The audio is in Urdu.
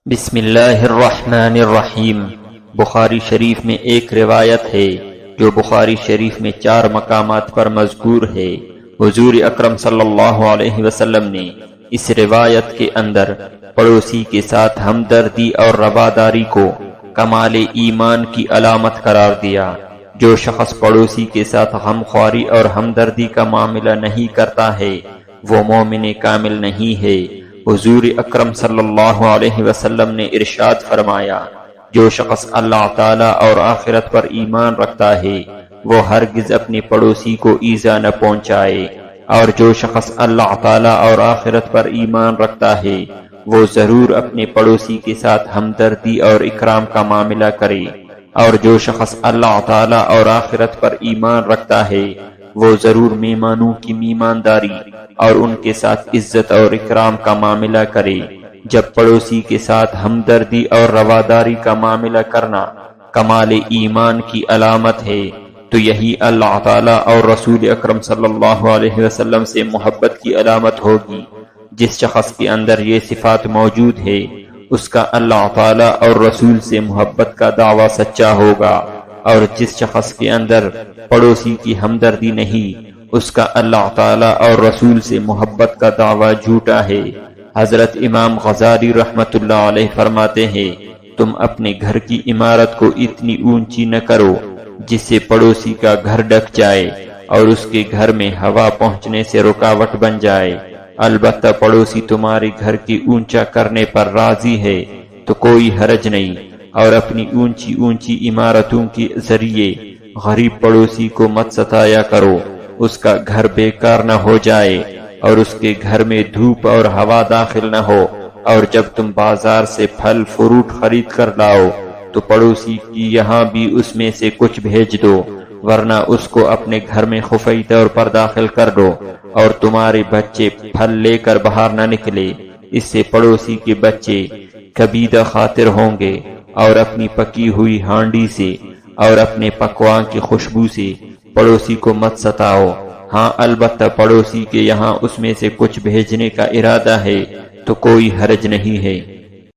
بسم اللہ الرحمن الرحیم۔ بخاری شریف میں ایک روایت ہے جو بخاری شریف میں 4 مقامات پر مذکور ہے۔ حضور اکرم صلی اللہ علیہ وسلم نے اس روایت کے اندر پڑوسی کے ساتھ ہمدردی اور رواداری کو کمال ایمان کی علامت قرار دیا۔ جو شخص پڑوسی کے ساتھ غمخواری اور ہمدردی کا معاملہ نہیں کرتا ہے وہ مومن کامل نہیں ہے۔ حضور اکرم صلی اللہ علیہ وسلم نے ارشاد فرمایا، جو شخص اللہ تعالی اور آخرت پر ایمان رکھتا ہے وہ ہرگز اپنے پڑوسی کو ایذا نہ پہنچائے، اور جو شخص اللہ تعالی اور آخرت پر ایمان رکھتا ہے وہ ضرور اپنے پڑوسی کے ساتھ ہمدردی اور اکرام کا معاملہ کرے، اور جو شخص اللہ تعالی اور آخرت پر ایمان رکھتا ہے وہ ضرور مہمانوں کی میمانداری اور ان کے ساتھ عزت اور اکرام کا معاملہ کرے۔ جب پڑوسی کے ساتھ ہمدردی اور رواداری کا معاملہ کرنا کمال ایمان کی علامت ہے تو یہی اللہ تعالی اور رسول اکرم صلی اللہ علیہ وسلم سے محبت کی علامت ہوگی۔ جس شخص کے اندر یہ صفات موجود ہے اس کا اللہ تعالی اور رسول سے محبت کا دعویٰ سچا ہوگا، اور جس شخص کے اندر پڑوسی کی ہمدردی نہیں اس کا اللہ تعالی اور رسول سے محبت کا دعویٰ جھوٹا ہے۔ حضرت امام غزالی رحمت اللہ علیہ فرماتے ہیں، تم اپنے گھر کی عمارت کو اتنی اونچی نہ کرو جس سے پڑوسی کا گھر ڈھک جائے اور اس کے گھر میں ہوا پہنچنے سے رکاوٹ بن جائے۔ البتہ پڑوسی تمہارے گھر کی اونچا کرنے پر راضی ہے تو کوئی حرج نہیں، اور اپنی اونچی اونچی عمارتوں کے ذریعے غریب پڑوسی کو مت ستایا کرو، اس کا گھر بیکار نہ ہو جائے اور اس کے گھر میں دھوپ اور ہوا داخل نہ ہو۔ اور جب تم بازار سے پھل فروٹ خرید کر لاؤ تو پڑوسی کی یہاں بھی اس میں سے کچھ بھیج دو، ورنہ اس کو اپنے گھر میں خفی طور پر داخل کر دو، اور تمہارے بچے پھل لے کر باہر نہ نکلے، اس سے پڑوسی کے بچے کبیدہ خاطر ہوں گے، اور اپنی پکی ہوئی ہانڈی سے اور اپنے پکوان کی خوشبو سے پڑوسی کو مت ستاؤ۔ ہاں البتہ پڑوسی کے یہاں اس میں سے کچھ بھیجنے کا ارادہ ہے تو کوئی حرج نہیں ہے۔